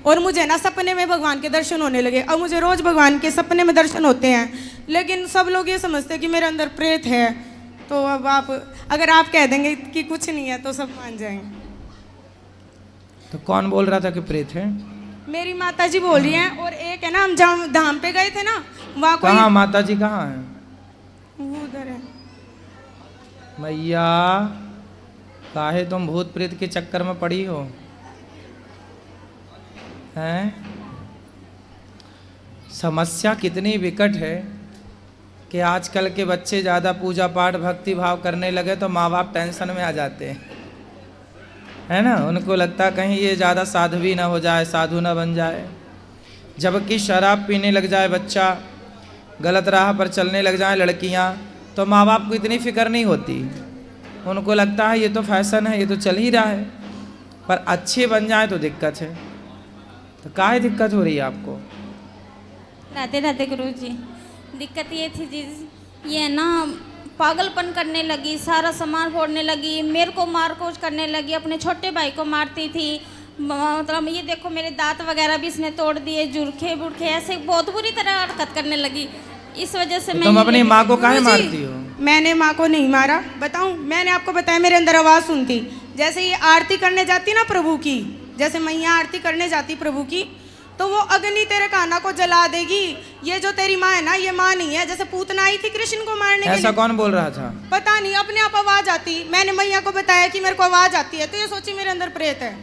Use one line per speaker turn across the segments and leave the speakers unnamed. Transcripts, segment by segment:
और मुझे ना सपने में भगवान के दर्शन होने लगे। अब मुझे रोज भगवान के सपने में दर्शन होते हैं, लेकिन सब लोग ये समझते हैं कि मेरे अंदर प्रेत है। तो अब आप अगर आप कह देंगे कि कुछ नहीं है तो सब मान जाएंगे।
तो कौन बोल रहा था कि प्रेत है?
मेरी माता जी बोल रही हैं, और एक है ना, हम जहाँ धाम पे गए थे ना, वहाँ
कहाँ माता जी कहाँ है?
वो उधर है।
मैया काहे तुम भूत प्रेत के चक्कर में पड़ी हो हैं? समस्या कितनी विकट है कि आजकल के बच्चे ज़्यादा पूजा पाठ भक्ति भाव करने लगे तो माँ बाप टेंशन में आ जाते हैं, है ना। उनको लगता कहीं ये ज़्यादा साध्वी ना हो जाए, साधु ना बन जाए। जबकि शराब पीने लग जाए बच्चा, गलत राह पर चलने लग जाए लड़कियाँ, तो माँ बाप को इतनी फिक्र नहीं होती। उनको लगता है ये तो फैशन है, ये तो चल ही रहा है। पर अच्छे बन जाए तो दिक्कत है। तो काहे दिक्कत हो रही है आपको?
राधे राधे गुरु जी। दिक्कत ये थी जी, ये ना पागलपन करने लगी, सारा सामान फोड़ने लगी, मेरे को मार कोच करने लगी, अपने छोटे भाई को मारती थी। मतलब ये देखो मेरे दांत वगैरह भी इसने तोड़ दिए, जुरखे बुरखे ऐसे बहुत बुरी तरह हरकत करने लगी। इस वजह से मैं
तुम अपनी माँ को काहे मारती हो?
मैंने माँ को नहीं मारा। बताऊं, मैंने आपको बताया मेरे अंदर आवाज़ सुनती। जैसे ये आरती करने जाती ना प्रभु की, जैसे मैया आरती करने जाती प्रभु की, तो वो अग्नि तेरे काना को जला देगी। ये जो तेरी माँ है ना, ये माँ नहीं है। जैसे पूतना आई थी कृष्ण को मारने के लिए।
ऐसा कौन बोल रहा था?
पता नहीं, अपने आप आवाज आती। मैंने मैया को बताया कि मेरे को आवाज आती है, तो ये सोची मेरे अंदर प्रेत है।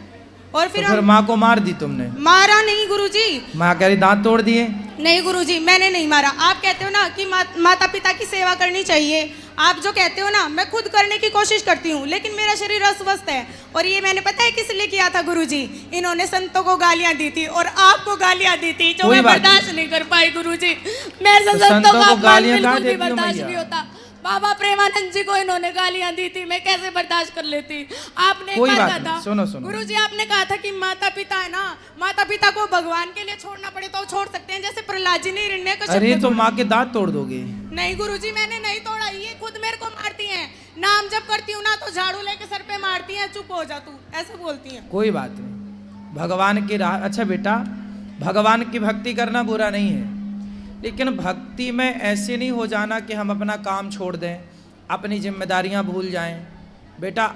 और
फिर माँ को मार दी तुमने?
मारा नहीं गुरुजी।
माँ कह रही दांत तोड़ दिए।
नहीं गुरुजी, मैंने नहीं मारा। आप कहते हो ना कि माता पिता की सेवा करनी चाहिए, आप जो कहते हो ना, मैं खुद करने की कोशिश करती हूँ, लेकिन मेरा शरीर अस्वस्थ है। और ये मैंने पता है किस लिए किया था गुरुजी? इन्होंने संतों को गालियां दी थी और आपको गालियां दी थी, जो मैं बर्दाश्त नहीं कर पाई गुरुजी। मेरे से संतों को गालियां बिल्कुल भी बर्दाश्त नहीं होता। बाबा प्रेमानंद जी को इन्होंने गालियां दी थी, मैं कैसे बर्दाश्त कर लेती। आपने
कोई
कहा
बात
था,
सुनो सुनो
गुरुजी आपने कहा था कि माता पिता है ना, माता पिता को भगवान के लिए छोड़ना पड़े तो छोड़ सकते हैं, जैसे प्रहलाद जी ने हिरण्यकश्यप।
अरे तो माँ के दांत तोड़ दोगे?
नहीं गुरुजी, मैंने नहीं तोड़ा, ये खुद मेरे को मारती हैं। नाम जब करती हूँ ना तो झाड़ू लेके सर पे मारती हैं, चुप हो जा तू, ऐसे बोलती हैं।
कोई बात नहीं, भगवान की राह। अच्छा बेटा, भगवान की भक्ति करना बुरा नहीं है, लेकिन भक्ति में ऐसे नहीं हो जाना कि हम अपना काम छोड़ दें, अपनी जिम्मेदारियां भूल जाएं। बेटा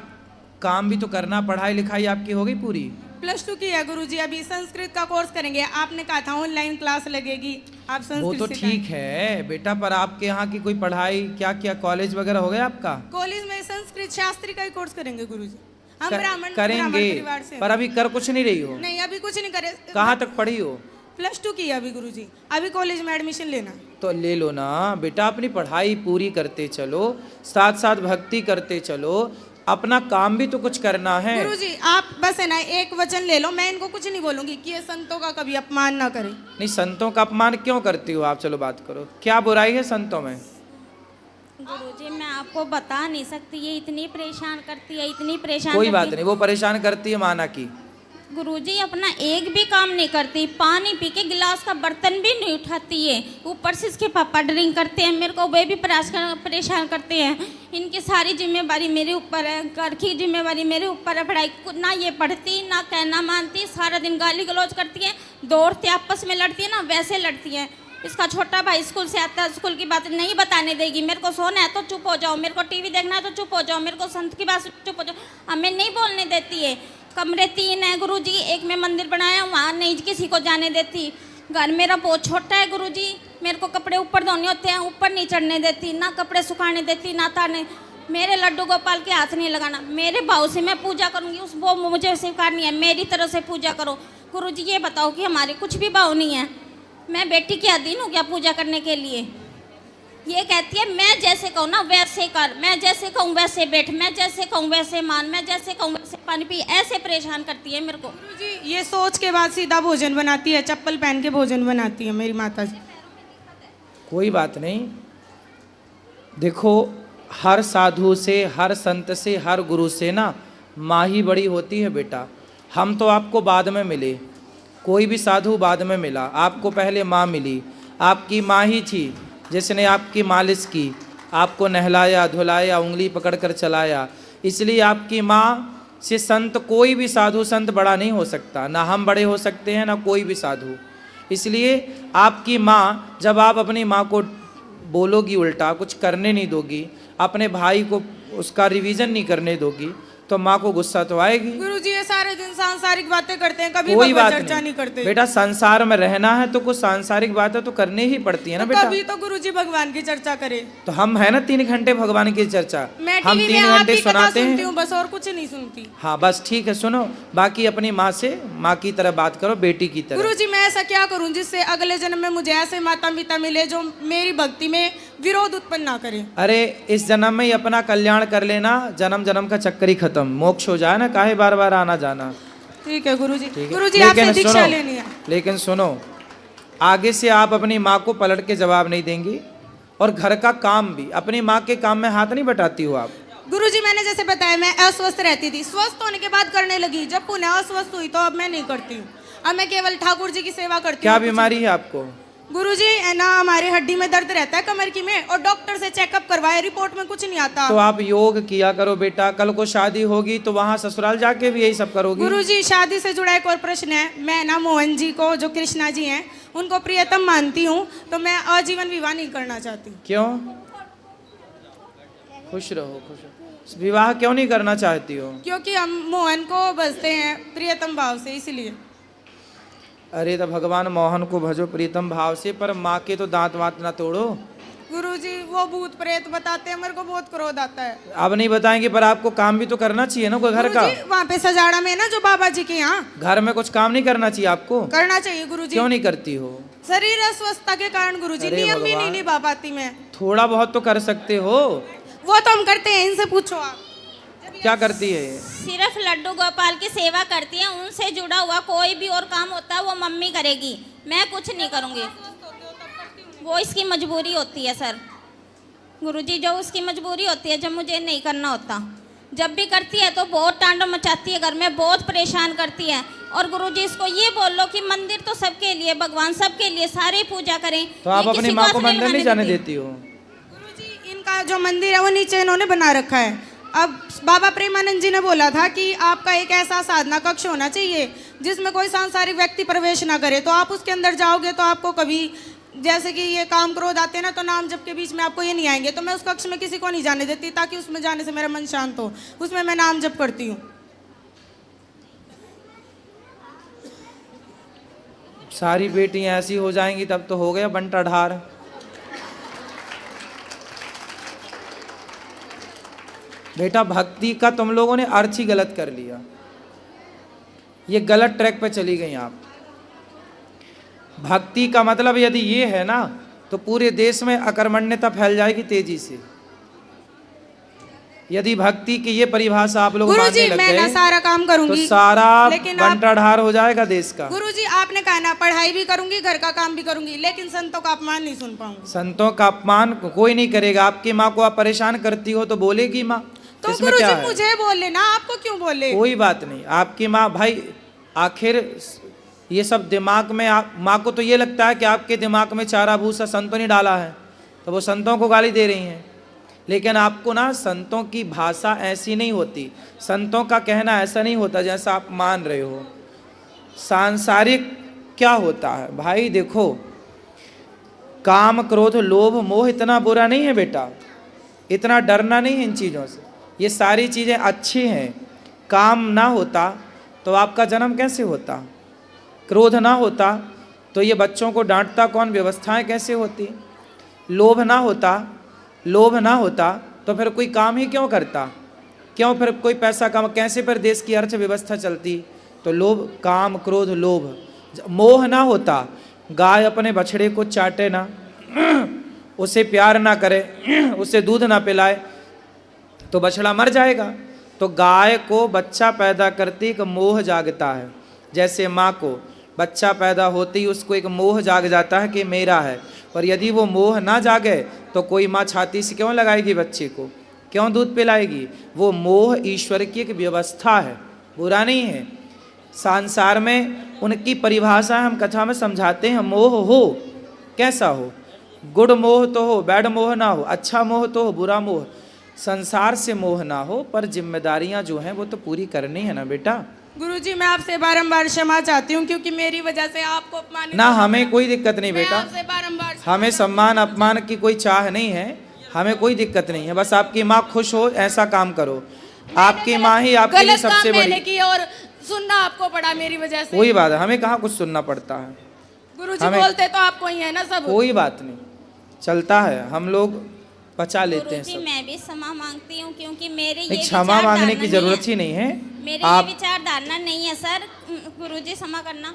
काम भी तो करना। पढ़ाई लिखाई आपकी हो गई पूरी?
+2 की है गुरुजी, अभी संस्कृत का कोर्स करेंगे। आपने कहा था ऑनलाइन क्लास लगेगी, आप संस्कृत।
वो तो ठीक है बेटा, पर आपके यहाँ की कोई पढ़ाई क्या क्या कॉलेज वगैरह हो गया आपका?
कॉलेज में संस्कृत शास्त्री का ही कोर्स करेंगे गुरुजी। हम ब्राह्मण
करेंगे,
परिवार से।
पर अभी कर कुछ नहीं रही हो?
नहीं, अभी कुछ नहीं करे।
कहाँ तक पढ़ी हो?
+2 की है अभी गुरुजी, अभी कॉलेज में एडमिशन लेना।
तो ले लो ना बेटा, अपनी पढ़ाई पूरी करते चलो, साथ साथ भक्ति करते चलो, अपना काम भी तो कुछ करना है।
गुरुजी आप बस है ना एक वचन ले लो, मैं इनको कुछ नहीं बोलूंगी कि ये संतों का कभी अपमान ना करें।
नहीं, संतों का अपमान क्यों करती हो आप? चलो बात करो, क्या बुराई है संतों में?
गुरुजी मैं आपको बता नहीं सकती, ये इतनी परेशान करती है, इतनी परेशान।
कोई बात नहीं, वो परेशान करती है माना की।
गुरुजी अपना एक भी काम नहीं करती, पानी पी के गिलास का बर्तन भी नहीं उठाती है। ऊपर से इसके पापा ड्रिंक करते हैं, मेरे को वे भी परेशान करते हैं। इनकी सारी जिम्मेवारी मेरे ऊपर है, घर की जिम्मेवारी मेरे ऊपर है। पढ़ाई ना ये पढ़ती ना कहना मानती, सारा दिन गाली गलौज करती है, दौड़ते आपस में लड़ती है ना, वैसे लड़ती है। इसका छोटा भाई स्कूल से आता है, स्कूल की बात नहीं बताने देगी। मेरे को सोना है तो चुप हो जाओ, मेरे को टीवी देखना है तो चुप हो जाओ, मेरे को संत की बात चुप हो जाओ, हमें नहीं बोलने देती है। कमरे 3 है गुरुजी, एक में मंदिर बनाया, वहाँ नहीं किसी को जाने देती। घर मेरा बहुत छोटा है गुरुजी, मेरे को कपड़े ऊपर धोने होते हैं, ऊपर नहीं चढ़ने देती, ना कपड़े सुखाने देती, ना तारने। मेरे लड्डू गोपाल के हाथ नहीं लगाना। मेरे भाव से मैं पूजा करूँगी, उस वो मुझे स्वीकारनी है, मेरी तरह से पूजा करो। गुरुजी ये बताओ कि हमारे कुछ भी भाव नहीं है, मैं बेटी की अधीन हूँ क्या पूजा करने के लिए? ये कहती है मैं जैसे कहूँ ना वैसे कर, मैं जैसे कहूँ वैसे बैठ, मैं जैसे कहूँ वैसे मान, मैं जैसे कहूँ वैसे पानी पी, ऐसे परेशान करती है मेरे को।
गुरुजी ये सोच के बाद सीधा भोजन बनाती है, चप्पल पहन के भोजन बनाती है मेरी माता जी।
कोई बात नहीं, देखो हर साधु से, हर संत से, हर गुरु से ना माँ ही बड़ी होती है बेटा। हम तो आपको बाद में मिले, कोई भी साधु बाद में मिला, आपको पहले माँ मिली। आपकी माँ ही थी जिसने आपकी मालिश की, आपको नहलाया धुलाया, उंगली पकड़कर चलाया। इसलिए आपकी माँ से संत कोई भी साधु संत बड़ा नहीं हो सकता, ना हम बड़े हो सकते हैं ना कोई भी साधु। इसलिए आपकी माँ, जब आप अपनी माँ को बोलोगी उल्टा, कुछ करने नहीं दोगी, अपने भाई को उसका रिवीजन नहीं करने दोगी, तो माँ को गुस्सा तो आएगी।
गुरुजी ये सारे दिन सांसारिक बातें करते हैं, कभी
कोई
भगवत
बात
चर्चा नहीं करते।
बेटा, संसार में रहना है तो कुछ सांसारिक बातें तो करनी ही पड़ती है ना
तो
बेटा।
कभी तो गुरुजी भगवान की चर्चा करे।
तो हम है ना 3 घंटे भगवान की चर्चा,
मैं
हम
टीवी
3
में
घंटे
आपकी कथा
सुनाते
सुनती
हैं।
हूँ बस, और कुछ नहीं सुनती।
हाँ बस ठीक है, सुनो। बाकी अपनी माँ से माँ की तरह बात करो, बेटी की तरह।
गुरुजी मैं ऐसा क्या करूं जिससे अगले जन्म में मुझे ऐसे माता पिता मिले जो मेरी भक्ति में विरोध उत्पन्न ना करे।
अरे इस जन्म में ही अपना कल्याण कर लेना, जन्म जन्म का चक्कर ही खत्म, मोक्ष हो जाए ना, काहे बार बार आना जाना।
ठीक है गुरुजी।
ठीक है?
गुरुजी आपसे
लेकिन
दीक्षा
सुनो,
लेनी है।
लेकिन सुनो, आगे से आप अपनी माँ को पलट के जवाब नहीं देंगी, और घर का काम भी, अपनी माँ के काम में हाथ नहीं बटाती हो आप।
गुरुजी मैंने जैसे बताया, मैं अस्वस्थ रहती थी, स्वस्थ होने के बाद करने लगी, जब पुनः अस्वस्थ हुई तो अब मैं नहीं करती हूँ। अब मैं केवल ठाकुर जी की सेवा करती हूँ।
क्या बीमारी है आपको?
गुरुजी है ना, हमारी हड्डी में दर्द रहता है कमर की में, और डॉक्टर से चेकअप करवाए, रिपोर्ट में कुछ नहीं आता।
तो आप योग किया करो बेटा, कल को शादी होगी तो वहाँ ससुराल जाके भी यही सब करोगी।
गुरुजी शादी से जुड़ा एक और प्रश्न है। मैं ना मोहन जी को, जो कृष्णा जी हैं, उनको प्रियतम मानती हूँ, तो मैं आजीवन विवाह नहीं करना चाहती।
क्यों? खुश रहो, खुश रहो। विवाह क्यों नहीं करना चाहती हो?
क्योंकि हम मोहन को बसते हैं प्रियतम भाव से, इसलिए।
अरे तो भगवान मोहन को भजो प्रीतम भाव से, पर माँ के तो दांत वात ना तोड़ो।
गुरुजी वो भूत प्रेत बताते हैं, मेरे को बहुत क्रोध आता है।
अब नहीं बताएंगे, पर आपको काम भी तो करना चाहिए ना कोई घर का।
वहाँ पे सजाड़ा में ना, जो बाबा जी के यहाँ,
घर में कुछ काम नहीं करना चाहिए आपको?
करना चाहिए गुरुजी।
क्यों नहीं करती हो?
शरीर अस्वस्थता के कारण गुरुजी,
अरे
नियम भी
भगवान।
नहीं निभा पाती मैं।
थोड़ा बहुत तो कर सकते हो।
वो तो हम करते हैं, इनसे पूछो आप।
क्या करती है ये?
सिर्फ लड्डू गोपाल की सेवा करती है, उनसे जुड़ा हुआ कोई भी और काम होता है वो मम्मी करेगी, मैं कुछ नहीं करूँगी। वो इसकी मजबूरी होती है सर गुरुजी, जो उसकी मजबूरी होती है, जब मुझे नहीं करना होता। जब भी करती है तो बहुत तांडव मचाती है घर में, बहुत परेशान करती है। और गुरुजी इसको ये बोल लो कि मंदिर तो सबके लिए, भगवान सबके लिए, सारे पूजा करें।
तो आप
ये
अपनी
किसी
माँ को
आश्रय
मंदिर नहीं
लगाने
जाने
देती।
देती हो?
गुरुजी इनका जो मंदिर है वो नीचे इन्होंने बना रखा है। अब बाबा प्रेमानंद जी ने बोला था कि आपका एक ऐसा साधना कक्ष होना चाहिए जिसमें कोई सांसारिक व्यक्ति प्रवेश ना करे, तो आप उसके अंदर जाओगे तो आपको कभी, जैसे कि ये काम क्रोध आते हैं ना, तो नाम जप के बीच में आपको ये नहीं आएंगे। तो मैं उस कक्ष में किसी को नहीं जाने देती, ताकि उसमें जाने से मेरा मन शांत हो। उसमें मैं नाम जप करती हूँ।
सारी बेटियां ऐसी हो जाएंगी तब तो हो गया बंटा ढार। बेटा भक्ति का तुम लोगों ने अर्थ ही गलत कर लिया, ये गलत ट्रैक पे चली गई आप। भक्ति का मतलब यदि ये है ना, तो पूरे देश में अकर्मण्यता फैल जाएगी तेजी से। यदि भक्ति की ये परिभाषा आप लोग मानने
गुरुजी
लग
मैं ना
गए
सारा काम करूंगी,
तो सारा
लेकिन आप,
बंटा ढार हो जाएगा देश का।
गुरुजी आपने कहा ना, पढ़ाई भी करूंगी, घर का काम भी करूंगी, लेकिन संतों का अपमान नहीं सुन पाऊंगी।
संतों का अपमान कोई नहीं करेगा। आपकी माँ को आप परेशान करती हो तो बोलेगी माँ,
तो
इसमें क्या
गुरुजी
है?
मुझे बोले ना, आपको क्यों बोले?
कोई बात नहीं। आपकी माँ, भाई आखिर ये सब दिमाग में, माँ को तो ये लगता है कि आपके दिमाग में चारा भूसा संतों ने डाला है, तो वो संतों को गाली दे रही हैं। लेकिन आपको ना संतों की भाषा ऐसी नहीं होती, संतों का कहना ऐसा नहीं होता जैसा आप मान रहे हो। सांसारिक क्या होता है भाई, देखो काम क्रोध लोभ मोह इतना बुरा नहीं है बेटा, इतना डरना नहीं है इन चीज़ों से। ये सारी चीज़ें अच्छी हैं। काम ना होता तो आपका जन्म कैसे होता? क्रोध ना होता तो ये बच्चों को डांटता कौन, व्यवस्थाएं कैसे होती? लोभ ना होता तो फिर कोई काम ही क्यों करता? क्यों फिर कोई पैसा कम, कैसे फिर देश की अर्थव्यवस्था चलती? तो लोभ, काम क्रोध लोभ। मोह ना होता, गाय अपने बछड़े को चाटे ना, उसे प्यार ना करे, उसे दूध ना पिलाए तो बछड़ा मर जाएगा। तो गाय को बच्चा पैदा करती एक मोह जागता है, जैसे माँ को बच्चा पैदा होते ही उसको एक मोह जाग जाता है कि मेरा है। और यदि वो मोह ना जागे तो कोई माँ छाती से क्यों लगाएगी बच्चे को, क्यों दूध पिलाएगी? वो मोह ईश्वर की एक व्यवस्था है, बुरा नहीं है। संसार में उनकी परिभाषा हम कथा में समझाते हैं। मोह हो कैसा हो, गुड मोह तो हो, बैड मोह ना हो, अच्छा मोह तो हो, बुरा मोह। संसार से मोह ना हो, पर जिम्मेदारियां जो हैं वो तो पूरी करनी है ना बेटा।
गुरुजी मैं आपसे बारंबार क्षमा चाहती हूँ, क्योंकि मेरी वजह से आपको अपमानित
ना हमें कोई दिक्कत नहीं
मैं
बेटा,
आपसे बारंबार
हमें सम्मान अपमान की कोई चाह नहीं है, हमें कोई दिक्कत नहीं है। बस आपकी माँ खुश हो ऐसा काम करो। आपकी माँ ही आपके लिए
गलत
सबसे
काम मैंने
बड़ी।
की और सुनना आपको पड़ा मेरी वजह से।
कोई बात है, हमें कहाँ कुछ सुनना पड़ता है।
गुरुजी
हमें-
बोलते तो आपको ही है ना सब।
कोई बात नहीं, चलता है, हम लोग पचा लेते हैं
गुरुजी
सब।
मैं भी क्षमा मांगती हूँ, क्योंकि मेरे ये
नहीं, क्षमा मांगने की जरूरत ही नहीं है।
मेरे
आप
ये विचारधारा नहीं है सर। गुरुजी क्षमा करना।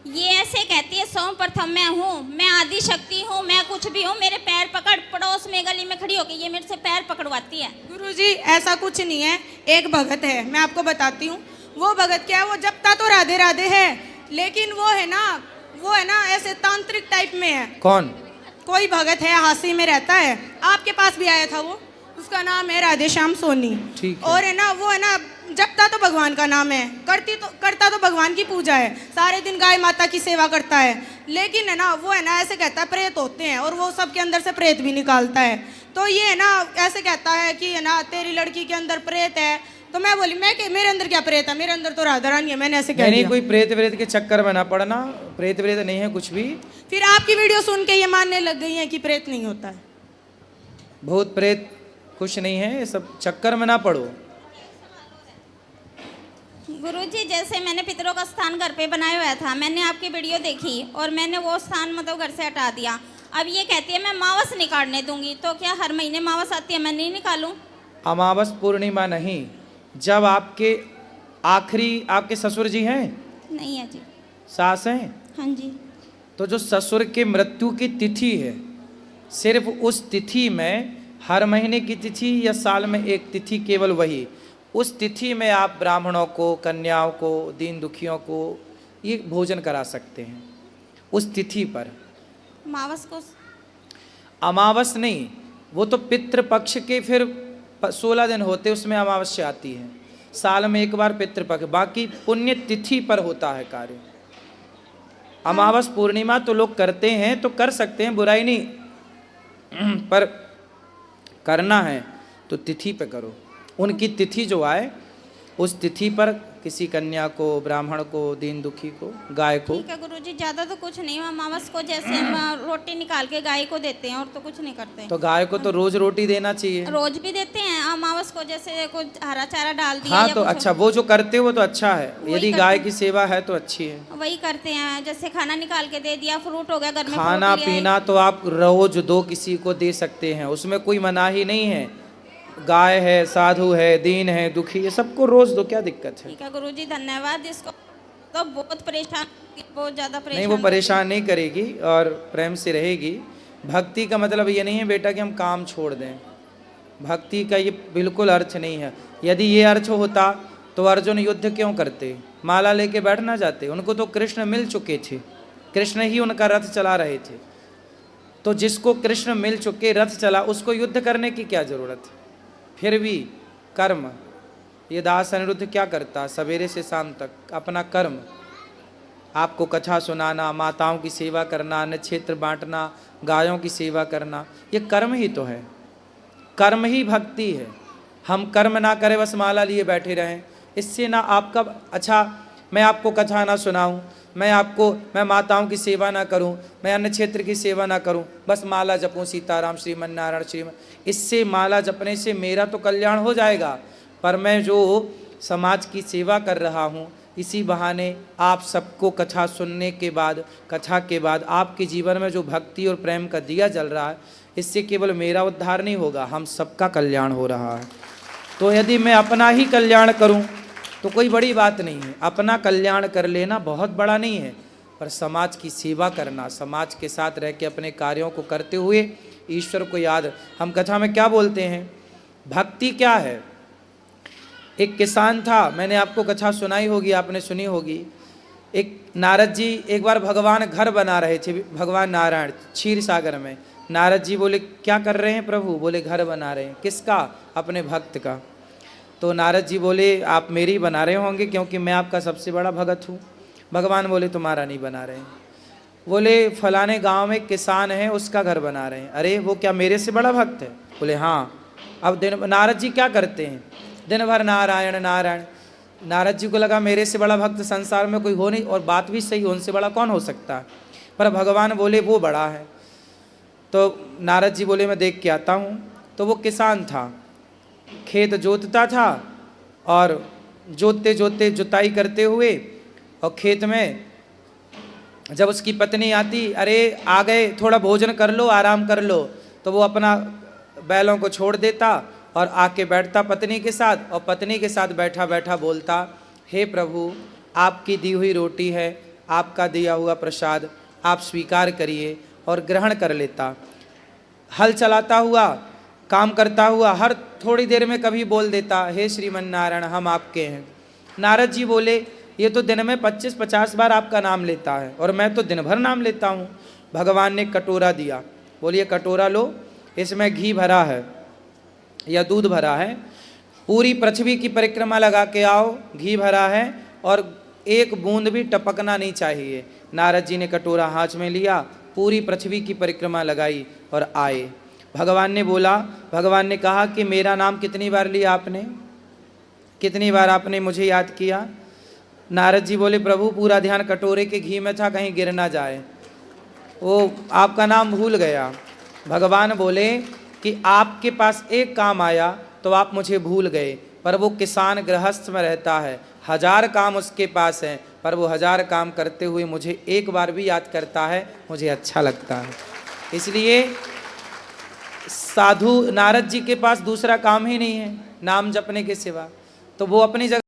ये ऐसे कहती है सर्वप्रथम मैं हूँ, मैं आदि शक्ति हूँ, मैं कुछ भी हूँ, मेरे पैर पकड़, पड़ोस में गली में खड़ी होकर ये मेरे से पैर पकड़वाती है।
गुरुजी ऐसा कुछ नहीं है। एक भगत है, मैं आपको बताती हूँ। वो भगत क्या है, वो जपता तो राधे राधे है, लेकिन वो है ना ऐसे तांत्रिक टाइप में है।
कौन?
कोई भगत है, हासी में रहता है, आपके पास भी आया था वो, उसका नाम है राधे श्याम सोनी।
ठीक है।
और है ना जपता तो भगवान का नाम है, करता तो भगवान की पूजा है, सारे दिन गाय माता की सेवा करता है, लेकिन है ना वो है ना ऐसे कहता है प्रेत होते हैं, और वो सबके अंदर से प्रेत भी निकालता है। तो ये है ना ऐसे कहता है कि है ना तेरी लड़की के अंदर प्रेत है। तो मैं बोली मेरे अंदर क्या प्रेत है, मेरे अंदर तो राधा रानी है। मैंने ऐसे कह
नहीं,
दिया।
कोई प्रेत व्रेत के चक्कर में ना पड़ना, प्रेत व्रेत नहीं है कुछ भी।
फिर आपकी वीडियो सुन के ये मानने लग गई है कि प्रेत नहीं होता है।
भूत प्रेत कुछ नहीं है, ये सब चक्कर में ना पड़ो।
गुरुजी जैसे मैंने पितरों का स्थान घर पे बनाया हुआ था, मैंने आपकी वीडियो देखी और मैंने वो स्थान मतलब घर से हटा दिया। अब ये कहती है मैं मावस नहीं काटने दूंगी, तो क्या हर महीने मावस आती है, मैं नहीं निकालूं?
अमावस पूर्णिमा नहीं, जब आपके ससुर जी हैं,
नहीं है जी।
सास हैं,
हाँ जी।
तो जो ससुर के मृत्यु की तिथि है, सिर्फ उस तिथि में, हर महीने की तिथि या साल में एक तिथि, केवल वही, उस तिथि में आप ब्राह्मणों को, कन्याओं को, दीन दुखियों को ये भोजन करा सकते हैं उस तिथि पर।
मावस को
अमावस नहीं, वो तो पितृपक्ष के फिर 16 दिन होते, उसमें अमावस्या आती है, साल में एक बार पितृपक्ष, बाकी पुण्य तिथि पर होता है कार्य। अमावस पूर्णिमा तो लोग करते हैं, तो कर सकते हैं, बुराई नहीं, पर करना है तो तिथि पे करो। उनकी तिथि जो आए उस तिथि पर किसी कन्या को, ब्राह्मण को, दीन दुखी को, गाय को।
ठीक है गुरुजी, ज्यादा तो कुछ नहीं, अमावस को जैसे हम रोटी निकाल के गाय को देते हैं और तो कुछ नहीं करते।
तो गाय को तो रोज रोटी देना चाहिए।
रोज भी देते हैं, अमावस को जैसे कुछ हरा चारा डाल दिया
हाँ
या
तो
कुछ
अच्छा, वो जो करते हो वो तो अच्छा है,
वही
यदि
करते
गाय
हैं।
की सेवा है तो अच्छी है।
वही करते हैं, जैसे खाना निकाल के दे दिया, फ्रूट हो गया घर में,
खाना
फ्रूट लिया
पीना तो आप रोज दो किसी को दे सकते हैं, उसमें कोई मनाही नहीं है। गाय है, साधु है, दीन है, दुखी है, सबको रोज दो, क्या दिक्कत है।
ठीक है गुरुजी धन्यवाद। इसको तो बहुत परेशान, बहुत ज्यादा
नहीं,
परेशान।
वो परेशान नहीं करेगी और प्रेम से रहेगी। भक्ति का मतलब ये नहीं है बेटा कि हम काम छोड़ दें, भक्ति का ये बिल्कुल अर्थ नहीं है। यदि ये अर्थ होता तो अर्जुन युद्ध क्यों करते, माला लेके बैठ ना जाते, उनको तो कृष्ण मिल चुके थे, कृष्ण ही उनका रथ चला रहे थे। तो जिसको कृष्ण मिल चुके, रथ चला, उसको युद्ध करने की क्या जरूरत है। फिर भी कर्म, ये दास अनिरुद्ध क्या करता, सवेरे से शाम तक अपना कर्म, आपको कथा सुनाना, माताओं की सेवा करना, अन्न क्षेत्र बांटना, गायों की सेवा करना, ये कर्म ही तो है, कर्म ही भक्ति है। हम कर्म ना करें, बस माला लिए बैठे रहें, इससे ना आपका अच्छा, मैं आपको कथा ना सुनाऊं, मैं माताओं की सेवा ना करूं, मैं अन्न क्षेत्र की सेवा ना करूं, बस माला जपूं सीताराम श्रीमन नारायण श्रीमन, इससे माला जपने से मेरा तो कल्याण हो जाएगा, पर मैं जो समाज की सेवा कर रहा हूं, इसी बहाने आप सबको कथा सुनने के बाद, कथा के बाद आपके जीवन में जो भक्ति और प्रेम का दिया जल रहा है, इससे केवल मेरा उद्धार नहीं होगा, हम सबका कल्याण हो रहा है। तो यदि मैं अपना ही कल्याण करूं तो कोई बड़ी बात नहीं है, अपना कल्याण कर लेना बहुत बड़ा नहीं है, पर समाज की सेवा करना, समाज के साथ रह के अपने कार्यों को करते हुए ईश्वर को याद। हम कथा में क्या बोलते हैं, भक्ति क्या है। एक किसान था, मैंने आपको कथा सुनाई होगी, आपने सुनी होगी। एक नारद जी एक बार भगवान घर बना रहे थे, भगवान नारायण क्षीर सागर में। नारद जी बोले क्या कर रहे हैं प्रभु, बोले घर बना रहे हैं। किसका, अपने भक्त का। तो नारद जी बोले आप मेरी बना रहे होंगे क्योंकि मैं आपका सबसे बड़ा भगत हूँ। भगवान बोले तुम्हारा नहीं बना रहे हैं। बोले फलाने गांव में किसान है, उसका घर बना रहे हैं। अरे वो क्या मेरे से बड़ा भक्त है, बोले हाँ। अब नारद जी क्या करते हैं, दिन भर नारायण नारायण। नारद जी को लगा मेरे से बड़ा भक्त संसार में कोई हो नहीं, और बात भी सही, उनसे बड़ा कौन हो सकता है, पर भगवान बोले वो बड़ा है। तो नारद जी बोले मैं देख के आता हूँ। तो वो किसान था, खेत जोतता था, और जोतते जोतते जुताई करते हुए और खेत में जब उसकी पत्नी आती, अरे आ गए, थोड़ा भोजन कर लो, आराम कर लो, तो वो अपना बैलों को छोड़ देता और आके बैठता पत्नी के साथ, और पत्नी के साथ बैठा बैठा बोलता, हे प्रभु आपकी दी हुई रोटी है, आपका दिया हुआ प्रसाद आप स्वीकार करिए, और ग्रहण कर लेता। हल चलाता हुआ, काम करता हुआ, हर थोड़ी देर में कभी बोल देता, हे श्रीमन नारायण हम आपके हैं। नारद जी बोले ये तो दिन में 25-50 बार आपका नाम लेता है, और मैं तो दिन भर नाम लेता हूँ। भगवान ने कटोरा दिया, बोलिए कटोरा लो, इसमें घी भरा है या दूध भरा है, पूरी पृथ्वी की परिक्रमा लगा के आओ, घी भरा है और एक बूंद भी टपकना नहीं चाहिए। नारद जी ने कटोरा हाथ में लिया, पूरी पृथ्वी की परिक्रमा लगाई और आए। भगवान ने बोला, भगवान ने कहा कि मेरा नाम कितनी बार लिया आपने, कितनी बार आपने मुझे याद किया। नारद जी बोले प्रभु पूरा ध्यान कटोरे के घी में था, कहीं गिर ना जाए, वो आपका नाम भूल गया। भगवान बोले कि आपके पास एक काम आया तो आप मुझे भूल गए, पर वो किसान गृहस्थ में रहता है, 1000 काम उसके पास हैं, पर वो 1000 काम करते हुए मुझे एक बार भी याद करता है, मुझे अच्छा लगता है। इसलिए साधु नारद जी के पास दूसरा काम ही नहीं है नाम जपने के सिवा, तो वो अपनी जगह